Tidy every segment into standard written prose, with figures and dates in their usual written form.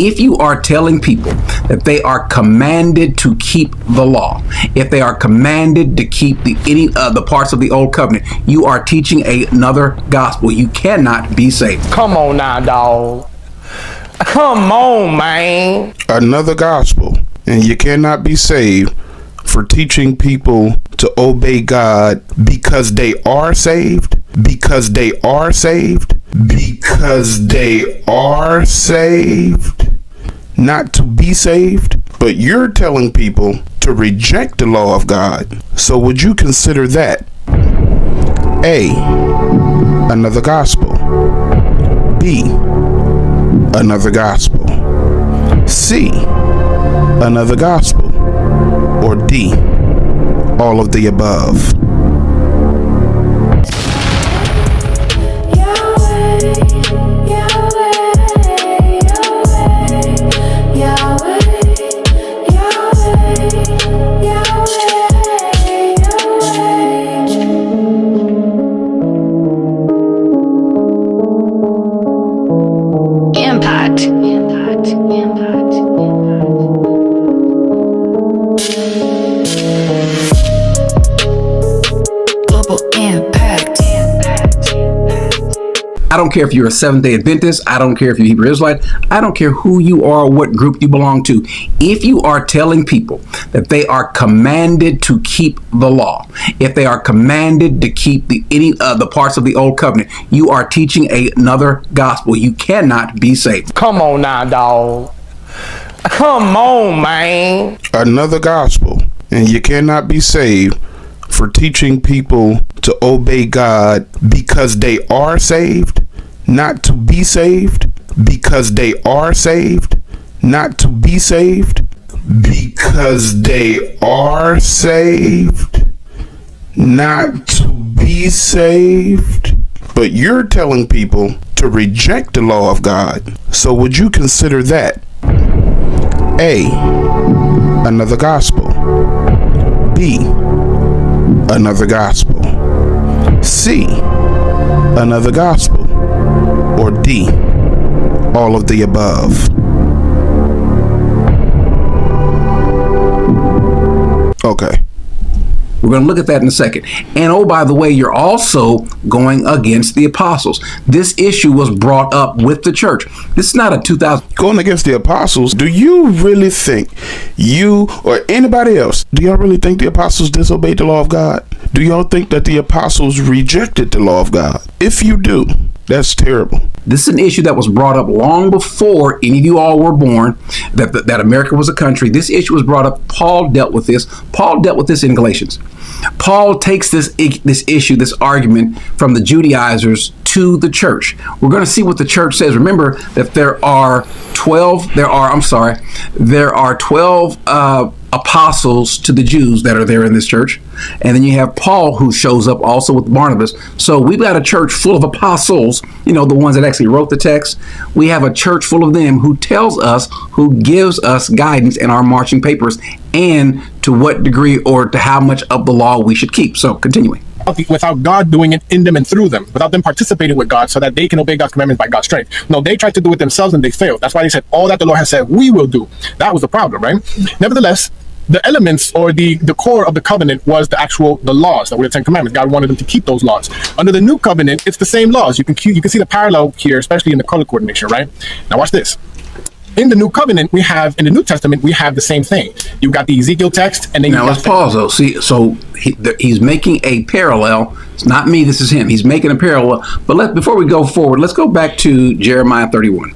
If you are telling people that they are commanded to keep the law, if they are commanded to keep any of the parts of the old covenant, you are teaching another gospel. You cannot be saved. Come on now, dog. Come on, man. Another gospel, and you cannot be saved for teaching people to obey God because they are saved, because they are saved, because they are saved, not to be saved. But you're telling people to reject the law of God. So would you consider that A, another gospel, B, another gospel, C, another gospel, or D, all of the above? I don't care if you're a Seventh-day Adventist. I don't care if you're Hebrew Israelite. I don't care who you are, what group you belong to. If you are telling people that they are commanded to keep the law, if they are commanded to keep any of the parts of the old covenant, you are teaching another gospel. You cannot be saved. Come on now, dog. Come on, man. Another gospel, and you cannot be saved for teaching people to obey God because they are saved, not to be saved, because they are saved, not to be saved, because they are saved, not to be saved. But you're telling people to reject the law of God. So would you consider that A, another gospel, B, another gospel, C, another gospel, or D, all of the above? Okay. We're going to look at that in a second. And oh, by the way, you're also going against the apostles. This issue was brought up with the church. This is not a 2000. Going against the apostles, do you really think you or anybody else, do y'all really think the apostles disobeyed the law of God? Do y'all think that the apostles rejected the law of God? If you do, that's terrible. This is an issue that was brought up long before any of you all were born, that America was a country. This issue was brought up. Paul dealt with this. Paul dealt with this in Galatians. Paul takes this issue, this argument from the Judaizers to the church. We're going to see what the church says. Remember that there are 12 apostles to the Jews that are there in this church. And then you have Paul, who shows up also with Barnabas. So we've got a church full of apostles, the ones that actually wrote the text. We have a church full of them who tells us, who gives us guidance in our marching papers, and to what degree or to how much of the law we should keep. So continuing. Without God doing it in them and through them, without them participating with God so that they can obey God's commandments by God's strength. No, they tried to do it themselves and they failed. That's why they said, all that the Lord has said we will do. That was the problem, right? Nevertheless, the elements or the core of the covenant was the laws that were the Ten Commandments. God wanted them to keep those laws. Under the new covenant, it's the same laws. You can see the parallel here, especially in the color coordination, right? Now watch this. In the new covenant, in the New Testament, we have the same thing. You've got the Ezekiel text, and then now let's pause though. See, so he's making a parallel. It's not me, this is him. He's making a parallel. But before we go forward, let's go back to Jeremiah 31.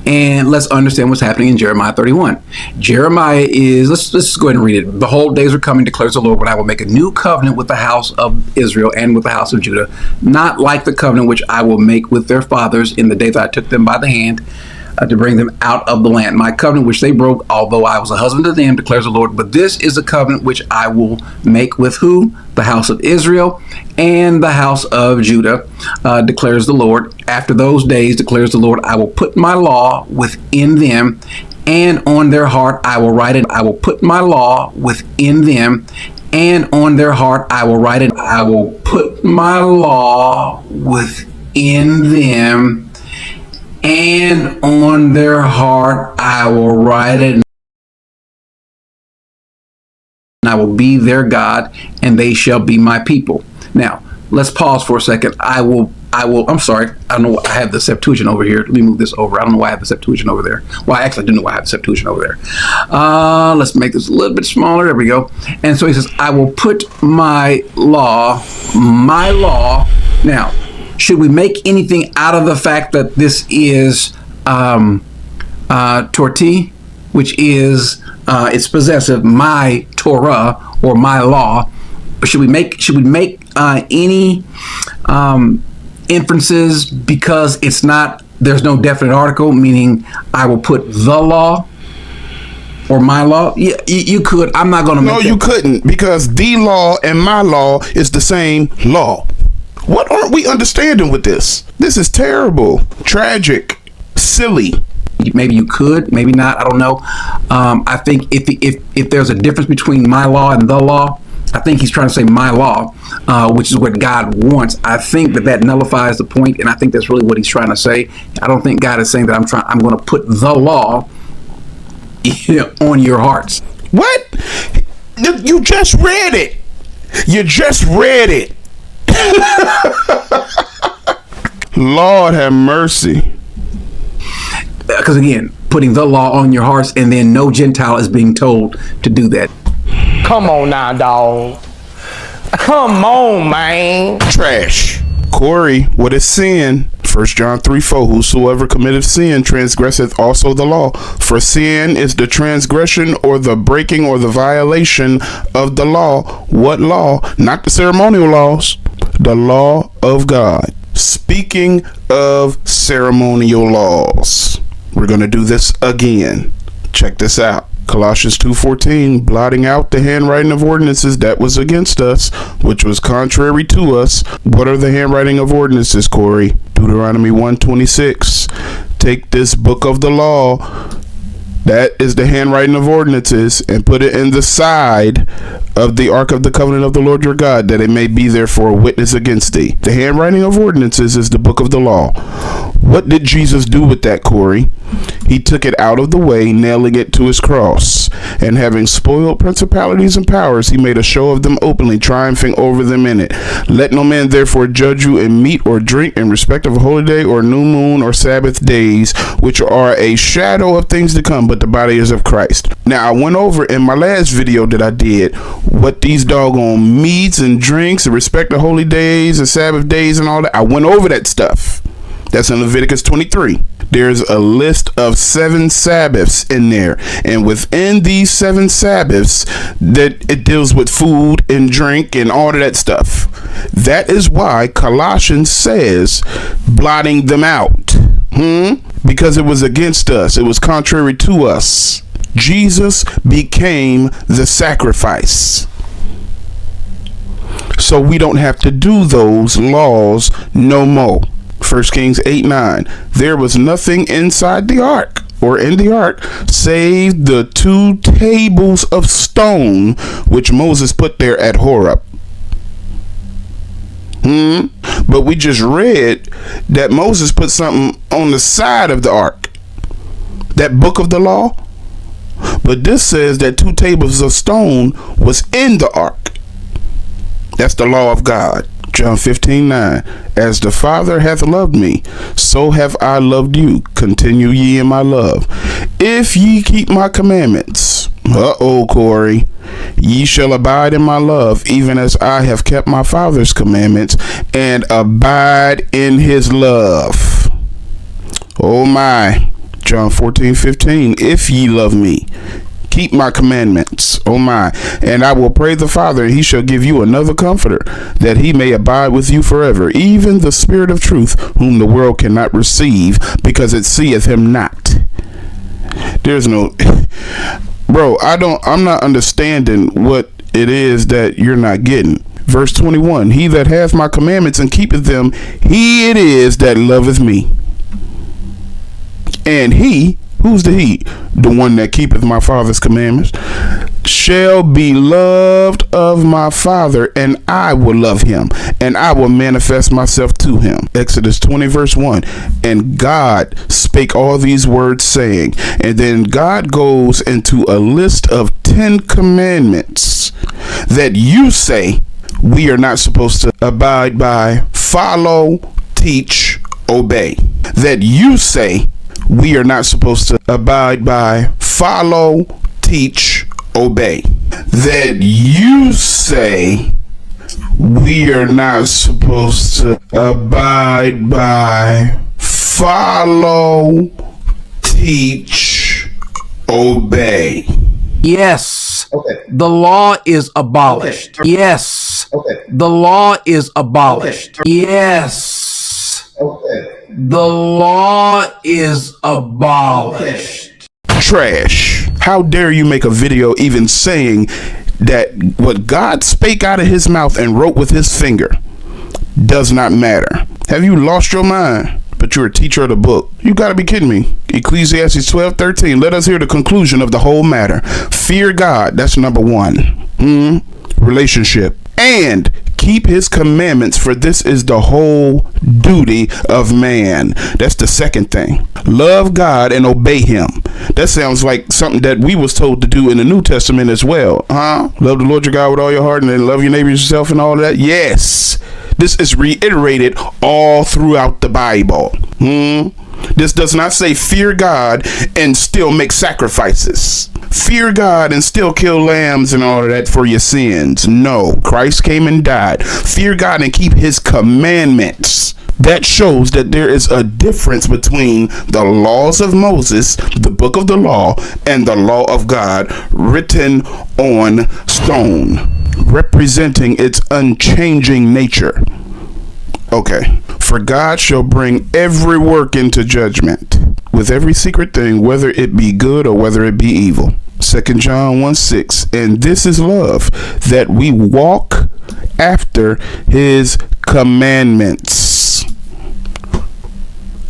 And let's understand what's happening in Jeremiah 31. Jeremiah is, let's go ahead and read it. Behold, days are coming, declares the Lord, when I will make a new covenant with the house of Israel and with the house of Judah, not like the covenant which I will make with their fathers in the day that I took them by the hand to bring them out of the land. My covenant which they broke, although I was a husband to them, declares the Lord. But this is a covenant which I will make with who? The house of Israel and the house of Judah, declares the Lord. After those days, declares the Lord, I will put my law within them, and on their heart I will write it. I will put my law within them, and on their heart I will write it. I will put my law within them, and on their heart I will write it, and I will be their God, and they shall be my people. Now, let's pause for a second. I'm sorry. I don't know why I have the Septuagint over here. Let me move this over. I don't know why I have the Septuagint over there. Well, I actually do know why I have the Septuagint over there. Let's make this a little bit smaller. There we go. And so he says, I will put my law. Now, should we make anything out of the fact that this is torti, which is it's possessive, my Torah or my law? Should we make any inferences because there's no definite article, meaning I will put the law or my law? Yeah, you could. I'm not going to. No, you couldn't, because the law and my law is the same law. What aren't we understanding with this? This is terrible, tragic, silly. Maybe you could, maybe not. I don't know. I think if there's a difference between my law and the law, I think he's trying to say my law, which is what God wants. I think that nullifies the point, and I think that's really what he's trying to say. I don't think God is saying that I'm going to put the law on your hearts. What? You just read it. You just read it. Lord have mercy. Because again, putting the law on your hearts, and then no Gentile is being told to do that. Come on now, dog. Come on, man. Trash. Corey, what is sin? 1 John 3:4. Whosoever committeth sin transgresseth also the law. For sin is the transgression or the breaking or the violation of the law. What law? Not the ceremonial laws. The law of God. Speaking of ceremonial laws, we're going to do this again. Check this out. Colossians 2:14, blotting out the handwriting of ordinances that was against us, which was contrary to us. What are the handwriting of ordinances, Corey? Deuteronomy 1:26. Take this book of the law, that is the handwriting of ordinances, and put it in the side of the ark of the covenant of the Lord your God, that it may be there for a witness against thee. The handwriting of ordinances is the book of the law. What did Jesus do with that, Corey? He took it out of the way, nailing it to his cross. And having spoiled principalities and powers, he made a show of them openly, triumphing over them in it. Let no man therefore judge you in meat or drink, in respect of a holy day or new moon or Sabbath days, which are a shadow of things to come, but the body is of Christ. Now, I went over in my last video that I did what these doggone meats and drinks in respect of holy days and Sabbath days and all that. I went over that stuff. That's in Leviticus 23. There's a list of 7 Sabbaths in there. And within these 7 Sabbaths, that it deals with food and drink and all of that stuff. That is why Colossians says blotting them out. Because it was against us. It was contrary to us. Jesus became the sacrifice. So we don't have to do those laws no more. 1 Kings 8:9. There was nothing inside the ark or in the ark save the 2 tables of stone which Moses put there at Horeb. But we just read that Moses put something on the side of the ark, that book of the law. But this says that 2 tables of stone was in the ark. That's the law of God. John 15:9. As the Father hath loved me, so have I loved you. Continue ye in my love. If ye keep my commandments, Corey, ye shall abide in my love, even as I have kept my Father's commandments and abide in his love. Oh my. John 14:15. If ye love me, keep my commandments. Oh my. And I will pray the Father, and he shall give you another comforter, that he may abide with you forever, even the Spirit of truth, whom the world cannot receive, because it seeth him not. There's no bro, I'm not understanding what it is that you're not getting. Verse 21. He that hath my commandments and keepeth them, he it is that loveth me. And he, who's the he? The one that keepeth my Father's commandments, shall be loved of my Father, and I will love him, and I will manifest myself to him. Exodus 20 verse 1. And God spake all these words, saying, and then God goes into a list of 10 commandments that you say we are not supposed to abide by, follow, teach, obey. That you say we are not supposed to abide by, follow, teach, obey. That you say we are not supposed to abide by, follow, teach, obey. Yes. Okay. The law is abolished. Okay. Yes. Okay. The law is abolished. Okay. Yes. Okay. The law is abolished. Trash. How dare you make a video even saying that what God spake out of his mouth and wrote with his finger does not matter? Have you lost your mind? But you're a teacher of the book. You gotta be kidding me. Ecclesiastes 12:13. Let us hear the conclusion of the whole matter. Fear God. That's number one. Relationship. And keep his commandments, for this is the whole duty of man. That's the second thing. Love God and obey him. That sounds like something that we was told to do in the New Testament as well. Love the Lord your God with all your heart, and then love your neighbor as yourself and all of that. Yes. This is reiterated all throughout the Bible. This does not say fear God and still make sacrifices. Fear God and still kill lambs and all of that for your sins. No, Christ came and died. Fear God and keep his commandments. That shows that there is a difference between the laws of Moses, the book of the law, and the law of God written on stone, representing its unchanging nature. Okay. For God shall bring every work into judgment with every secret thing, whether it be good or whether it be evil. 2 John 1:6. And this is love, that we walk after his commandments.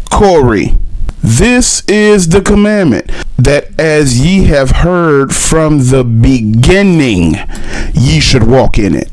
Corey, this is the commandment, that as ye have heard from the beginning, ye should walk in it.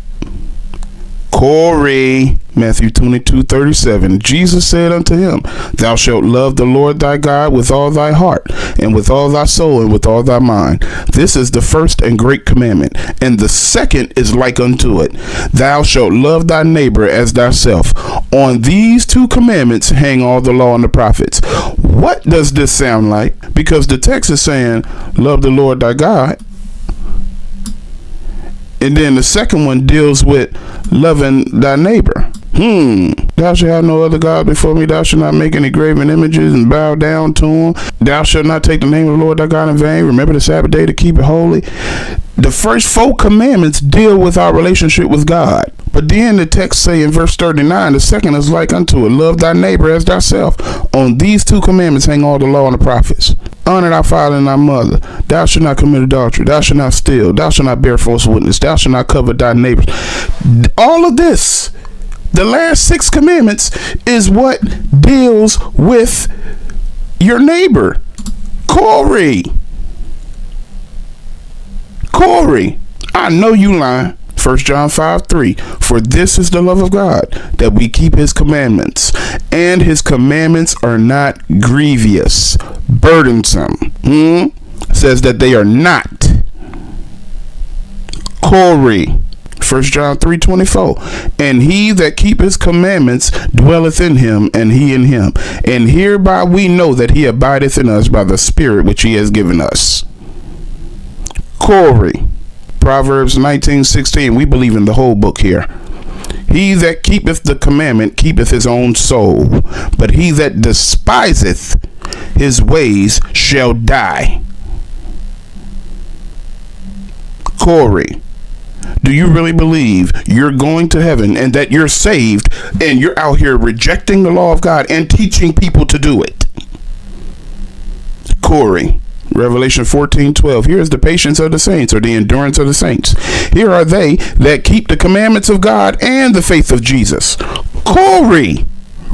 Corey, Matthew 22:37. Jesus said unto him, thou shalt love the Lord thy God with all thy heart, and with all thy soul, and with all thy mind. This is the first and great commandment. And the second is like unto it, thou shalt love thy neighbor as thyself. On these two commandments hang all the law and the prophets. What does this sound like? Because the text is saying, love the Lord thy God. And then the second one deals with loving thy neighbor. Thou shalt have no other God before me. Thou shalt not make any graven images and bow down to them. Thou shalt not take the name of the Lord thy God in vain. Remember the Sabbath day to keep it holy. The first 4 commandments deal with our relationship with God. But then the text say in verse 39, the second is like unto it, love thy neighbor as thyself. On these 2 commandments hang all the law and the prophets. Honor thy father and thy mother. Thou shalt not commit adultery. Thou shalt not steal. Thou shalt not bear false witness. Thou shalt not covet thy neighbor. All of this, the last 6 commandments, is what deals with your neighbor. Corey, I know you lying. 1 John 5:3. For this is the love of God, that we keep his commandments, and his commandments are not grievous, burdensome. Says that they are not. Corey, 1 John 3:24. And he that keepeth his commandments dwelleth in him, and he in him. And hereby we know that he abideth in us by the Spirit which he has given us. Corey, Proverbs 19:16. We believe in the whole book here. He that keepeth the commandment keepeth his own soul, but he that despiseth his ways shall die. Corey, do you really believe you're going to heaven and that you're saved, and you're out here rejecting the law of God and teaching people to do it? Corey, Revelation 14:12. Here is the patience of the saints, or the endurance of the saints. Here are they that keep the commandments of God and the faith of Jesus. Corey,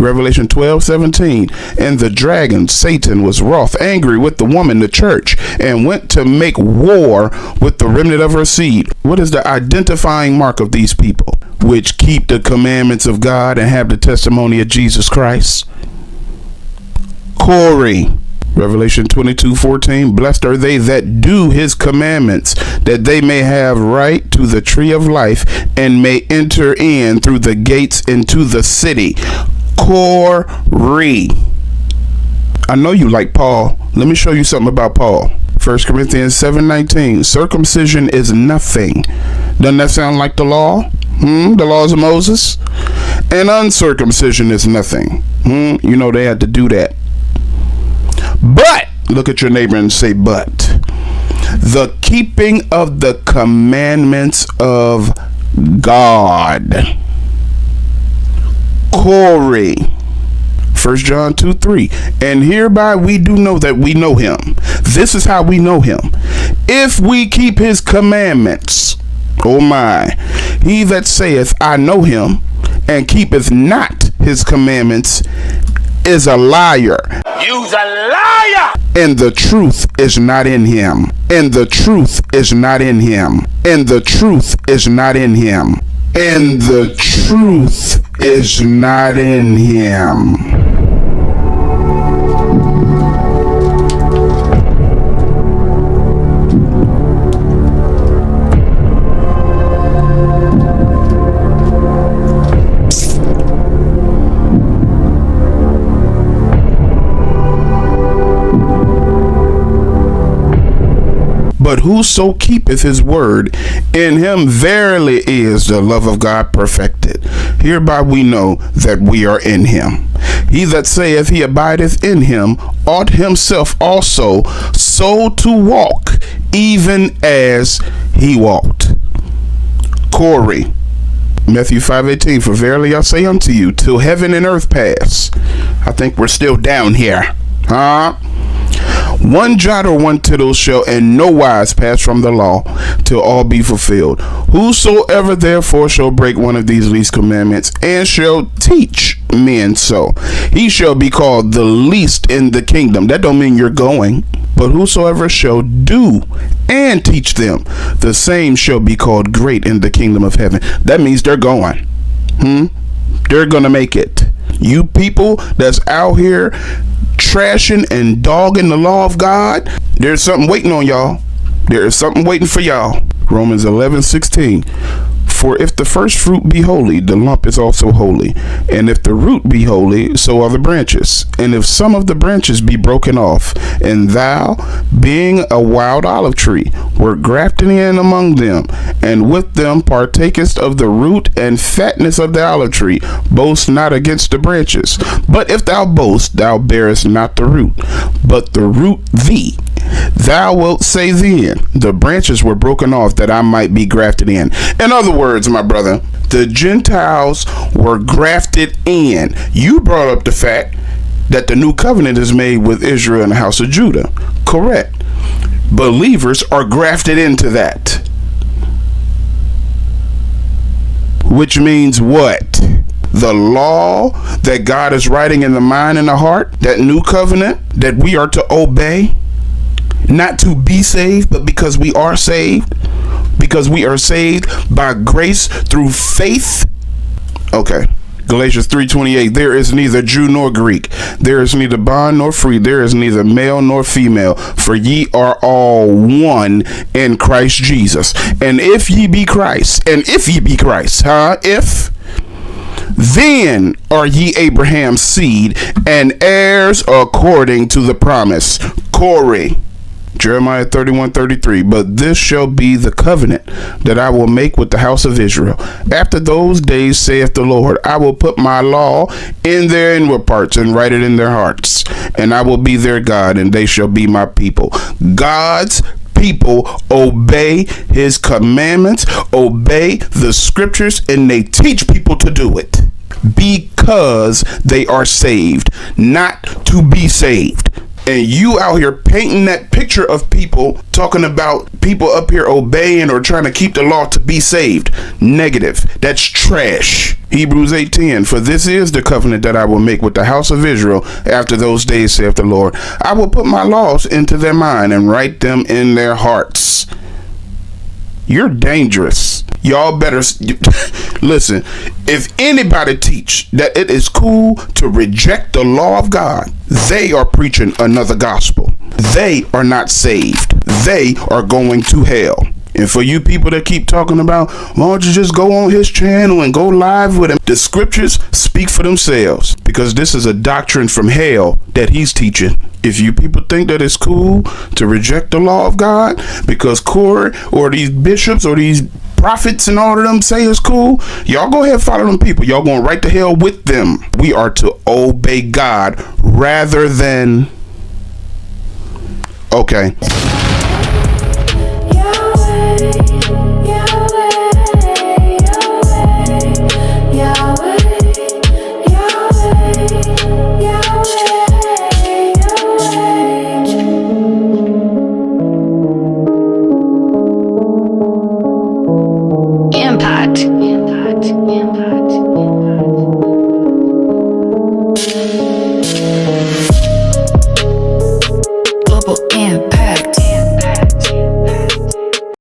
Revelation 12:17. And the dragon, Satan, was wroth, angry with the woman, the church, and went to make war with the remnant of her seed. What is the identifying mark of these people? Which keep the commandments of God and have the testimony of Jesus Christ. Corey. Revelation 22:14. Blessed are they that do his commandments, that they may have right to the tree of life and may enter in through the gates into the city. Corey. I know you like Paul. Let me show you something about Paul. 1 Corinthians 7:19. Circumcision is nothing. Doesn't that sound like the law? The laws of Moses? And uncircumcision is nothing. You know they had to do that. But, look at your neighbor and say, but, the keeping of the commandments of God. Corey. 1 John 2:3. And hereby we do know that we know him. This is how we know him. If we keep his commandments. Oh my. He that saith, I know him, and keepeth not his commandments, is a liar. You's a liar. And the truth is not in him. And the truth is not in him. And the truth is not in him. And the truth is not in him. But whoso keepeth his word, in him verily is the love of God perfected. Hereby we know that we are in him. He that saith he abideth in him ought himself also so to walk, even as he walked. Corey. Matthew 5:18. For verily I say unto you, till heaven and earth pass. I think we're still down here. One jot or one tittle shall in no wise pass from the law, till all be fulfilled. Whosoever therefore shall break one of these least commandments, and shall teach men so, he shall be called the least in the kingdom. That don't mean you're going. But whosoever shall do and teach them, the same shall be called great in the kingdom of heaven. That means they're going. They're gonna make it. You people that's out here trashing and dogging the law of God, there's something waiting on y'all. There is something waiting for y'all. Romans 11:16. For if the first fruit be holy, the lump is also holy. And if the root be holy, so are the branches. And if some of the branches be broken off, and thou, being a wild olive tree, wert grafted in among them, and with them partakest of the root and fatness of the olive tree, boast not against the branches. But if thou boast, thou bearest not the root, but the root thee. Thou wilt say then, the branches were broken off that I might be grafted in. In other words, my brother, the Gentiles were grafted in. You brought up the fact that the new covenant is made with Israel and the house of Judah. Correct. Believers are grafted into that. Which means what? The law that God is writing in the mind and the heart, that new covenant that we are to obey. Not to be saved, but because we are saved. Because we are saved by grace through faith. Okay. Galatians 3:28. There is neither Jew nor Greek. There is neither bond nor free. There is neither male nor female. For ye are all one in Christ Jesus. And if ye be Christ, then are ye Abraham's seed and heirs according to the promise. Corey. Jeremiah 31:33. But this shall be the covenant that I will make with the house of Israel. After those days, saith the Lord, I will put my law in their inward parts and write it in their hearts. And I will be their God, and they shall be my people. God's people obey his commandments, obey the scriptures, and they teach people to do it because they are saved, not to be saved. And you out here painting that picture of people, talking about people up here obeying or trying to keep the law to be saved. Negative. That's trash. Hebrews 8:10, for this is the covenant that I will make with the house of Israel after those days, saith the Lord. I will put my laws into their mind and write them in their hearts. You're dangerous. Y'all better listen. If anybody teach that it is cool to reject the law of God, they are preaching another gospel. They are not saved. They are going to hell. And for you people that keep talking about, why don't you just go on his channel and go live with him? The scriptures speak for themselves, because this is a doctrine from hell that he's teaching. If you people think that it's cool to reject the law of God because Corey or these bishops or these prophets and all of them say it's cool, y'all go ahead and follow them people. Y'all going right to hell with them. We are to obey God rather than... Okay. Yahweh.